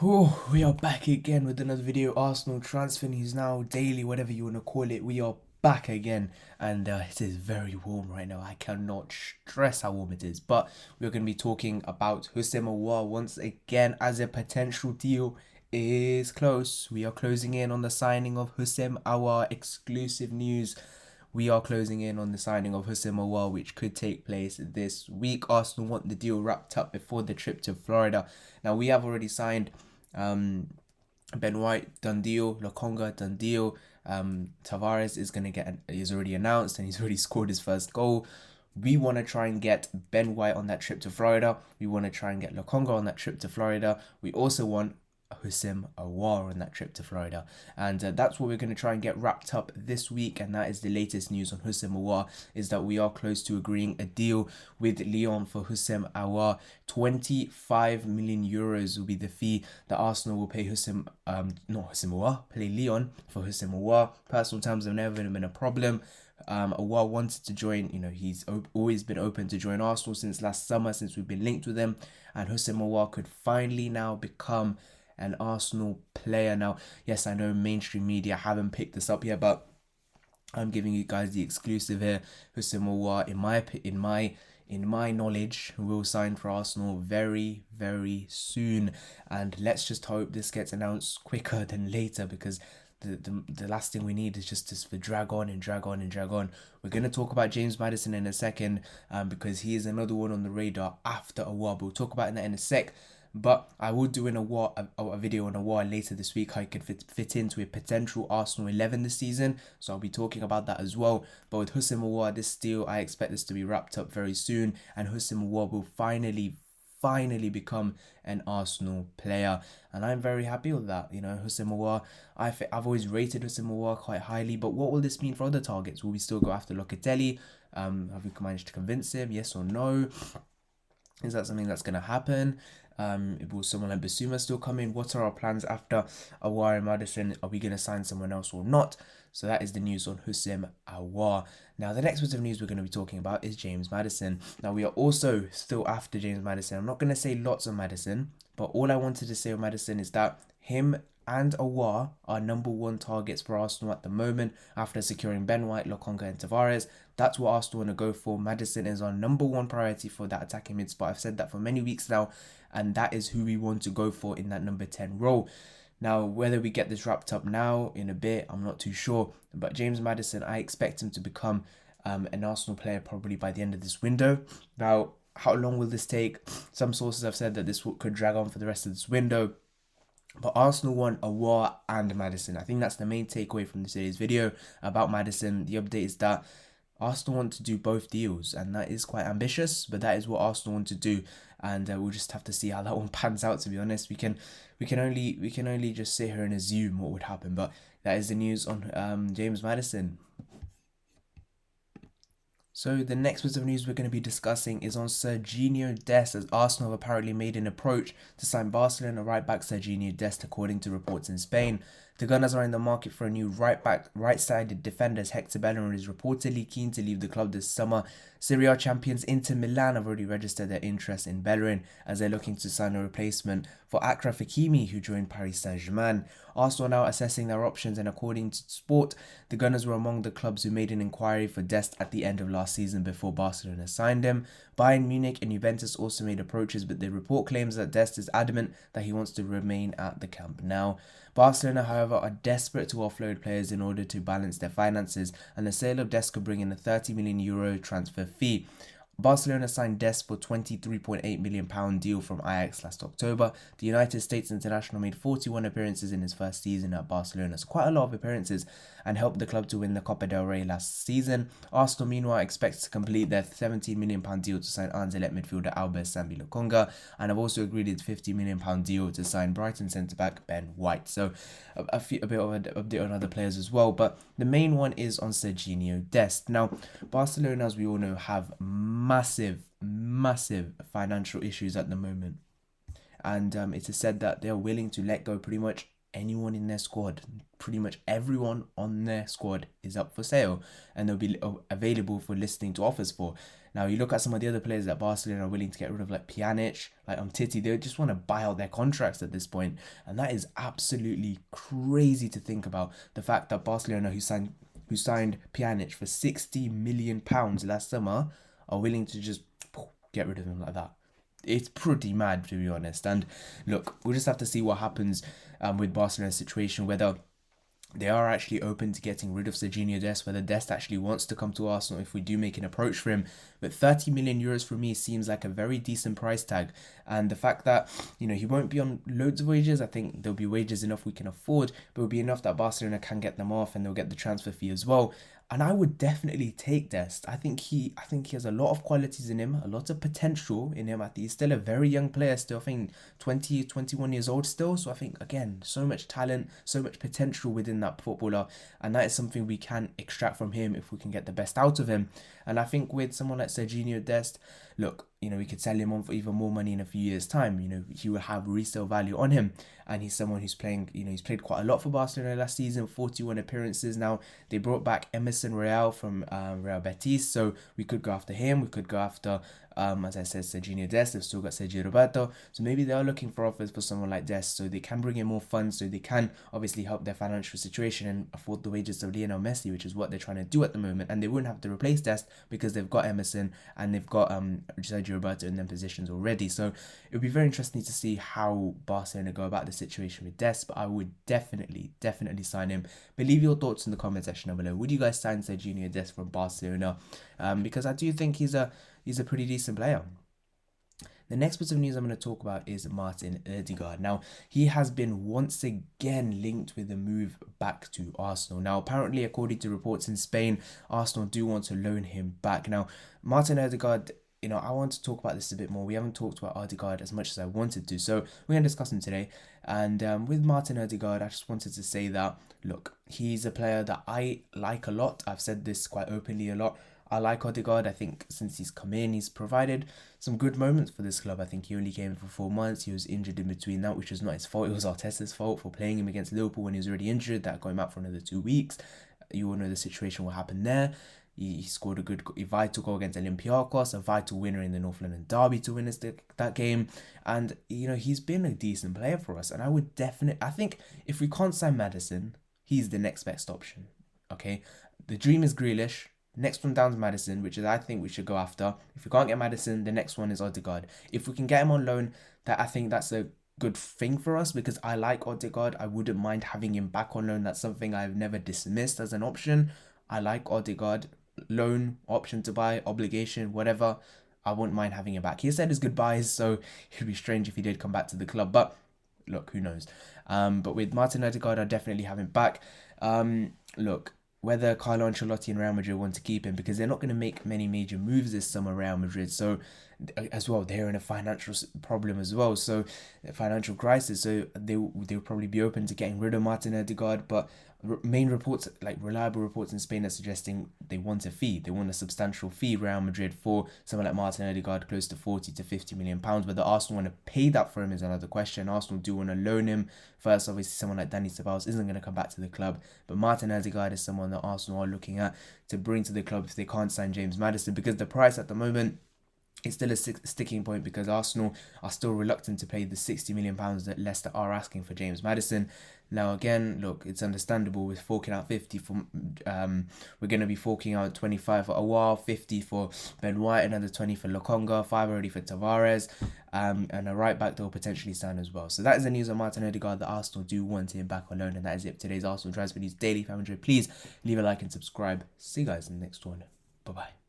We are back again with another video. Arsenal transfer news now, daily, whatever you want to call it. We are back again, and it is very warm right now. I cannot stress how warm it is. But we're going to be talking about Houssem Aouar once again, as a potential deal is close. We are closing in on the signing of Houssem Aouar. Exclusive news. We are closing in on the signing of Houssem Aouar, which could take place this week. Arsenal want the deal wrapped up before the trip to Florida. Now, we have already signed Ben White, done deal. Lokonga, done deal. Tavares is already announced, and he's already scored his first goal. We want to try and get Ben White on that trip to Florida. We want to try and get Lokonga on that trip to Florida. We also want Houssem Aouar on that trip to Florida, and that's what we're going to try and get wrapped up this week. And that is the latest news on Houssem Aouar, is that we are close to agreeing a deal with Lyon for Houssem Aouar. 25 million euros will be the fee that Arsenal will pay Houssem Aouar, pay Lyon for Houssem Aouar. Personal terms have never been a problem. Aouar wanted to join, he's always been open to join Arsenal since last summer, since we've been linked with him, and Houssem Aouar could finally now become an Arsenal player. Now, yes, I know mainstream media haven't picked this up yet, but I'm giving you guys the exclusive here. Houssem Aouar, in my knowledge, will sign for Arsenal very, very soon, and let's just hope this gets announced quicker than later, because the last thing we need is just to drag on and drag on and drag on. We're going to talk about James Maddison in a second, because he is another one on the radar after Aouar. We'll talk about that in a sec. But I will do a video on Aouar later this week, how he could fit into a potential Arsenal 11 this season. So I'll be talking about that as well. But with Houssem Aouar, this deal, I expect this to be wrapped up very soon, and Houssem Aouar will finally become an Arsenal player, and I'm very happy with that. Houssem Aouar, I've always rated Houssem Aouar quite highly, but what will this mean for other targets? Will we still go after Locatelli? Have we managed to convince him, yes or no? Is that something that's going to happen? Will someone like Bissouma still come in? What are our plans after Aouar and Maddison? Are we going to sign someone else or not? So that is the news on Houssem Aouar. Now, the next bit of news we're going to be talking about is James Maddison. Now, we are also still after James Maddison. I'm not going to say lots on Maddison, but all I wanted to say on Maddison is that him and Aouar are number one targets for Arsenal at the moment, after securing Ben White, Lokonga and Tavares. That's what Arsenal want to go for. Maddison is our number one priority for that attacking mid spot. I've said that for many weeks now, and that is who we want to go for in that number 10 role. Now, whether we get this wrapped up now, in a bit, I'm not too sure. But James Maddison, I expect him to become an Arsenal player probably by the end of this window. Now, how long will this take? Some sources have said that this could drag on for the rest of this window. But Arsenal want Aouar and Maddison. I think that's the main takeaway from today's video about Maddison. The update is that Arsenal want to do both deals, and that is quite ambitious, but that is what Arsenal want to do, and we'll just have to see how that one pans out. To be honest, we can only just sit here and assume what would happen, but that is the news on James Maddison. So the next bit of news we're going to be discussing is on Sergino Dest, as Arsenal have apparently made an approach to sign Barcelona right back Sergino Dest, according to reports in Spain. The Gunners are in the market for a new right-sided defender, as Hector Bellerin is reportedly keen to leave the club this summer. Serie A champions Inter Milan have already registered their interest in Bellerin, as they're looking to sign a replacement for Achraf Hakimi, who joined Paris Saint-Germain. Arsenal are now assessing their options, and according to Sport, the Gunners were among the clubs who made an inquiry for Dest at the end of last season before Barcelona signed him. Bayern Munich and Juventus also made approaches, but the report claims that Dest is adamant that he wants to remain at the Camp Nou. Barcelona, however, are desperate to offload players in order to balance their finances, and the sale of Dest could bring in a €30 million transfer fee. Barcelona signed Dest for £23.8 million deal from Ajax last October. The United States international made 41 appearances in his first season at Barcelona, so quite a lot of appearances, and helped the club to win the Copa del Rey last season. Arsenal, meanwhile, expects to complete their £17 million deal to sign Anderlecht midfielder Albert Sambi Lokonga, and have also agreed a £50 million deal to sign Brighton centre-back Ben White. So a bit of an update on other players as well, but the main one is on Sergino Dest. Now, Barcelona, as we all know, have massive financial issues at the moment, and it is said that they're willing to let go pretty much anyone in their squad, pretty much everyone on their squad is up for sale, and they'll be available for listening to offers for. Now, you look at some of the other players that Barcelona are willing to get rid of, like Pjanic, like Umtiti. They just want to buy out their contracts at this point, and that is absolutely crazy to think about. The fact that Barcelona, who signed Pjanic for £60 million last summer, are willing to just get rid of him like that. It's pretty mad, to be honest. And look, we'll just have to see what happens with Barcelona's situation, whether they are actually open to getting rid of Sergino Dest, whether Dest actually wants to come to Arsenal if we do make an approach for him. But 30 million euros for me seems like a very decent price tag. And the fact that, he won't be on loads of wages, I think there'll be wages enough we can afford, but it'll be enough that Barcelona can get them off and they'll get the transfer fee as well. And I would definitely take Dest. I think he has a lot of qualities in him, a lot of potential in him. I think he's still a very young player still. I think 20, 21 years old still. So I think, again, so much talent, so much potential within that footballer. And that is something we can extract from him if we can get the best out of him. And I think with someone like Sergino Dest, look, we could sell him on for even more money in a few years' time. He will have resale value on him. And he's someone who's playing, he's played quite a lot for Barcelona last season, 41 appearances. Now, they brought back Emerson Royal from Real Betis, so we could go after him. We could go after, as I said, Sergino Dest. They've still got Sergio Roberto. So maybe they are looking for offers for someone like Dest, so they can bring in more funds, so they can obviously help their financial situation and afford the wages of Lionel Messi, which is what they're trying to do at the moment. And they wouldn't have to replace Dest because they've got Emerson and they've got Sergio Roberto in them positions already. So it would be very interesting to see how Barcelona go about the situation with Dest, but I would definitely sign him. But leave your thoughts in the comment section down below. Would you guys sign Sergio Dest from Barcelona? Because I do think he's a pretty decent player. The next bit of news I'm going to talk about is Martin ERDEgaard. Now, he has been once again linked with a move back to Arsenal. Now, apparently, according to reports in Spain, Arsenal do want to loan him back. Now, Martin ERDEgaard, I want to talk about this a bit more. We haven't talked about ERDEgaard as much as I wanted to, so we're going to discuss him today. And with Martin ERDEgaard, I just wanted to say that, look, he's a player that I like a lot. I've said this quite openly a lot. I like ERDEgaard. I think since he's come in, he's provided some good moments for this club. I think he only came in for 4 months. He was injured in between that, which was not his fault. It was Arteta's fault for playing him against Liverpool when he was already injured. That got him out for another 2 weeks. You all know the situation, what happened there. He scored a vital goal against Olympiacos, a vital winner in the North London derby to win us that game. And, he's been a decent player for us. And I think if we can't sign Maddison, he's the next best option. Okay? The dream is Grealish. Next one down is Maddison, which is I think we should go after. If we can't get Maddison, the next one is ERDEgaard. If we can get him on loan, I think that's a good thing for us because I like ERDEgaard. I wouldn't mind having him back on loan. That's something I've never dismissed as an option. I like ERDEgaard. Loan, option to buy, obligation, whatever. I wouldn't mind having him back. He said his goodbyes, so it'd be strange if he did come back to the club. But look, who knows? But with Martin ERDEgaard, I definitely have him back. Look, whether Carlo Ancelotti and Real Madrid want to keep him, because they're not going to make many major moves this summer, Real Madrid. So, as well, they're in a financial problem as well. So, a financial crisis. So, they'll probably be open to getting rid of Martin ERDEgaard. But main reports, like reliable reports in Spain, are suggesting they want a fee. They want a substantial fee, Real Madrid, for someone like Martin ERDEgaard, close to 40 to 50 million pounds. Whether Arsenal want to pay that for him is another question. Arsenal do want to loan him. First, obviously, someone like Dani Ceballos isn't going to come back to the club. But Martin ERDEgaard is someone that Arsenal are looking at to bring to the club if they can't sign James Maddison, because the price at the moment, it's still a sticking point because Arsenal are still reluctant to pay the £60 million that Leicester are asking for James Maddison. Now, again, look, it's understandable with forking out 50 for, we're going to be forking out 25 for Aouar, 50 for Ben White, another 20 for Lokonga, 5 already for Tavares, and a right back they'll potentially sign as well. So that is the news on Martin ERDEgaard that Arsenal do want him back on loan, and that is it for today's Arsenal Transfer News Daily. If you have enjoyed, please leave a like and subscribe. See you guys in the next one. Bye-bye.